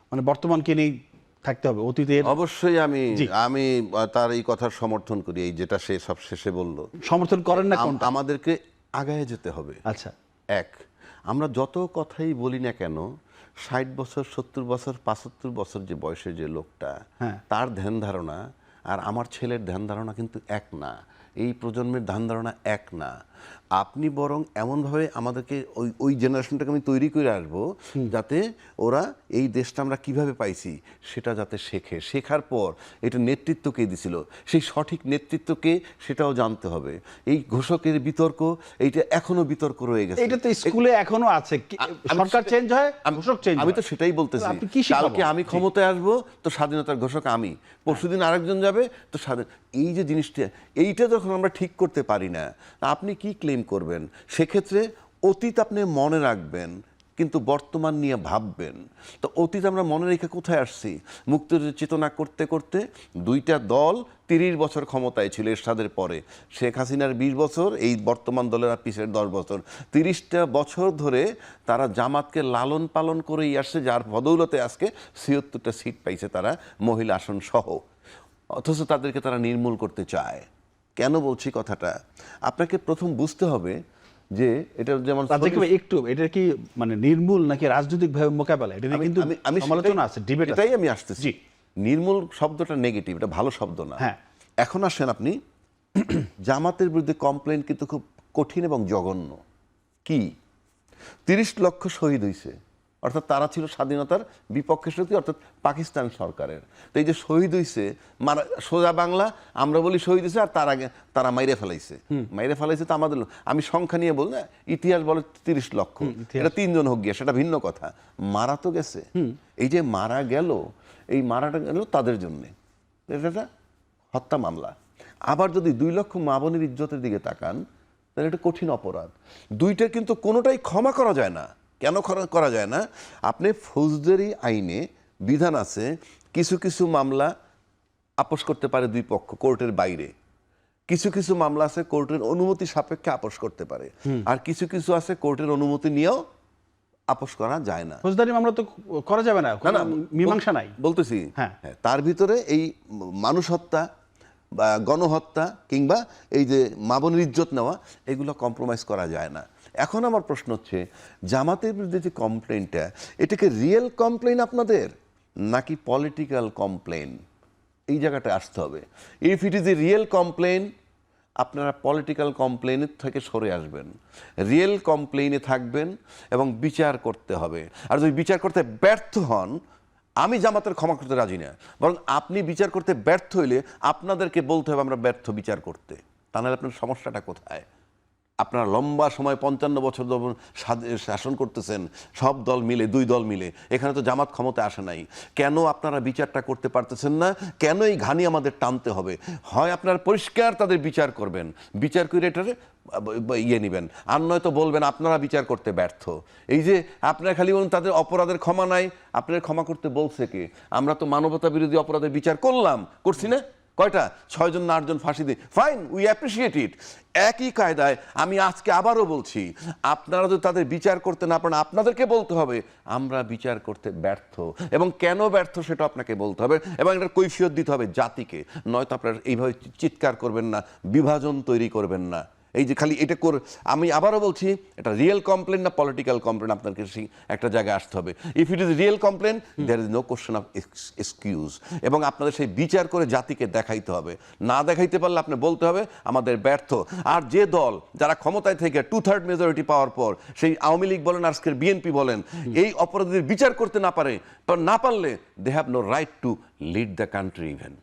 মানে বর্তমানকে নিয়ে থাকতে হবে, অতীতের? অবশ্যই আমি তার এই কথার সমর্থন করি, এই যেটা সে সব শেষে বলল। সমর্থন করেন না কোনটা? আমাদেরকে আগায় যেতে হবে। আচ্ছা, এক, আমরা যত কথাই বলি না কেন, 60 বছর 70 বছর 75 বছর যে বয়সে যে লোকটা, তার ধ্যান ধারণা আর আমার ছেলের ধ্যান ধারণা কিন্তু এক না। এই প্রজন্মের ধ্যান ধারণা এক না। আপনি বরং এমনভাবে আমাদেরকে ওই জেনারেশনটাকে আমি তৈরি করে আসবো যাতে ওরা এই দেশটা আমরা কিভাবে পাইছি সেটা যাতে শেখে। শেখার পর এটা নেতৃত্ব কে দিছিল, সেই সঠিক নেতৃত্বকে সেটাও জানতে হবে। এই ঘোষকের বিতর্ক, এইটা এখনো বিতর্ক রয়ে গেছে। এটা তো স্কুলে এখনো আছে। সরকার চেঞ্জ হয়, ঘোষক চেঞ্জ হয়। আমি তো সেটাই বলতেছি। কালকে আমি ক্ষমতায় আসবো তো স্বাধীনতার ঘোষক আমি, পরশুদিন আরেকজন যাবে তো স্বাধীন। এই যে জিনিসটা, এইটা যখন আমরা ঠিক করতে পারি না, আপনি কি ক্লেম করবেন? সেক্ষেত্রে অতীত আপনি মনে রাখবেন কিন্তু বর্তমান নিয়ে ভাববেন। তো অতীত আমরা মনে রেখে কোথায় আসছি? মুক্তিযুদ্ধের চেতনা করতে করতে দুইটা দল 30 বছর ক্ষমতায় ছিল এরশাদের পরে। শেখ হাসিনার 20 বছর, এই বর্তমান দলের পিছের 10 বছর, 30টা বছর ধরে তারা জামাতকে লালন পালন করেই আসছে, যার বদৌলতে আজকে 76টা সিট পাইছে তারা, মহিলা আসন সহ। অথচ তাদেরকে তারা নির্মূল করতে চায়। কেন বলছি কথাটা? আপনাকে প্রথম বুঝতে হবে যে এটা যেমন একটু, এটা কি মানে নির্মূল নাকি রাজনৈতিক ভাবে মোকাবেলা, এটা কিন্তু সমালোচনা আছে, ডিবেট আছে। এটাই আমি আসতেছি। নির্মূল শব্দটা নেগেটিভ, এটা ভালো শব্দ না। এখন আসেন আপনি, জামাতের বিরুদ্ধে কমপ্লেন কিন্তু খুব কঠিন এবং জঘন্য। কি? 30 লক্ষ শহীদ হয়েছে, অর্থাৎ তারা ছিল স্বাধীনতার বিপক্ষে শক্তি, অর্থাৎ পাকিস্তান সরকারের। তো এই যে শহীদ হয়েছে, সোজা বাংলা আমরা বলি শহীদ হয়েছে, আর তার আগে তারা মাইরে ফেলাইছে। মাইরে ফেলাইছে তো আমাদের, আমি সংখ্যা নিয়ে বল না, ইতিহাস বলে 30 লক্ষ। এটা 3 জন হোক গিয়া, সেটা ভিন্ন কথা। মারা তো গেছে। এই যে মারা গেল, এই মারাটা গেল তাদের জন্যে, এটা হত্যা মামলা। আবার যদি 2 লক্ষ মা বোনের ইজ্জতের দিকে তাকান, তাহলে এটা কঠিন অপরাধ। দুইটার কিন্তু কোনোটাই ক্ষমা করা যায় না। কেন করা যায় না? আপনি ফৌজদারি আইনে বিধান আছে, কিছু কিছু মামলা আপোষ করতে পারে দুই পক্ষ কোর্টের বাইরে, কিছু কিছু মামলা আছে কোর্টের অনুমতি সাপেক্ষে আপোষ করতে পারে, আর কিছু কিছু আছে কোর্টের অনুমতি নিয়েও আপোষ করা যায় না। ফৌজদারি মামলা তো করা যাবে না, মীমাংসা নাই বলতেছি। হ্যাঁ, তার ভিতরে এই মানুষ হত্যা বা গণহত্যা কিংবা এই যে মা বোনের ইজ্জত নেওয়া, এগুলো কম্প্রোমাইজ করা যায় না। এখন আমার প্রশ্ন হচ্ছে, জামাতের বিরুদ্ধে যে কমপ্লেনটা, এটাকে রিয়েল কমপ্লেন আপনাদের নাকি পলিটিক্যাল কমপ্লেন? এই জায়গাটা আসতে হবে। If it is a real complain, আপনারা পলিটিক্যাল কমপ্লেনের থেকে সরে আসবেন, রিয়েল কমপ্লেনে থাকবেন এবং বিচার করতে হবে। আর যদি বিচার করতে ব্যর্থ হন, আমি জামাতের ক্ষমা করতে রাজি না, বরং আপনি বিচার করতে ব্যর্থ হইলে আপনাদেরকে বলতে হবে আমরা ব্যর্থ বিচার করতে। তা নাহলে আপনার সমস্যাটা কোথায়? আপনারা লম্বা সময় 55 বছর শাসন করতেছেন, সব দল মিলে, 2 দল মিলে। এখানে তো জামাত ক্ষমতা আসে নাই। কেন আপনারা বিচারটা করতে পারতেছেন না? কেন এই ঘানি আমাদের টানতে হবে? হয় আপনারা পরিষ্কার তাদের বিচার করবেন, বিচার করে এটারে নেবেন, আর নয়তো বলবেন আপনারা বিচার করতে ব্যর্থ। এই যে আপনারা খালি বলুন তাদের অপরাধের ক্ষমা নাই, আপনাদের ক্ষমা করতে বলছে কে? আমরা তো মানবতা বিরোধী অপরাধের বিচার করছি না? কয়টা? 6 জন না 8 জন ফাঁসি দিই, ফাইন, উই অ্যাপ্রিসিয়েট ইট। একই কায়দায় আমি আজকে আবারও বলছি, আপনারা যদি তাদের বিচার করতে না পারেন, আপনাদেরকে বলতে হবে আমরা বিচার করতে ব্যর্থ, এবং কেন ব্যর্থ সেটা আপনাকে বলতে হবে, এবং এটার কৈফিয়ত দিতে হবে জাতিকে। নয়তো আপনারা এইভাবে চিৎকার করবেন না, বিভাজন তৈরি করবেন না। এই যে খালি এটা আমি আবারও বলছি, এটা রিয়েল কমপ্লেন না পলিটিক্যাল কমপ্লেন, আপনাকে সেই একটা জায়গায় আসতে হবে। If it is real complain, there is no question of excuse, এবং আপনাদের সেই বিচার করে জাতিকে দেখাইতে হবে। না দেখাইতে পারলে আপনি বলতে হবে আমাদের ব্যর্থ। আর যে দল যারা ক্ষমতায় থেকে 2/3 মেজরিটি পাওয়ার পর, সেই আওয়ামী লীগ বলেন আজকের বিএনপি বলেন, এই অপরাধীদের বিচার করতে না পারলে they have no right to lead the country even.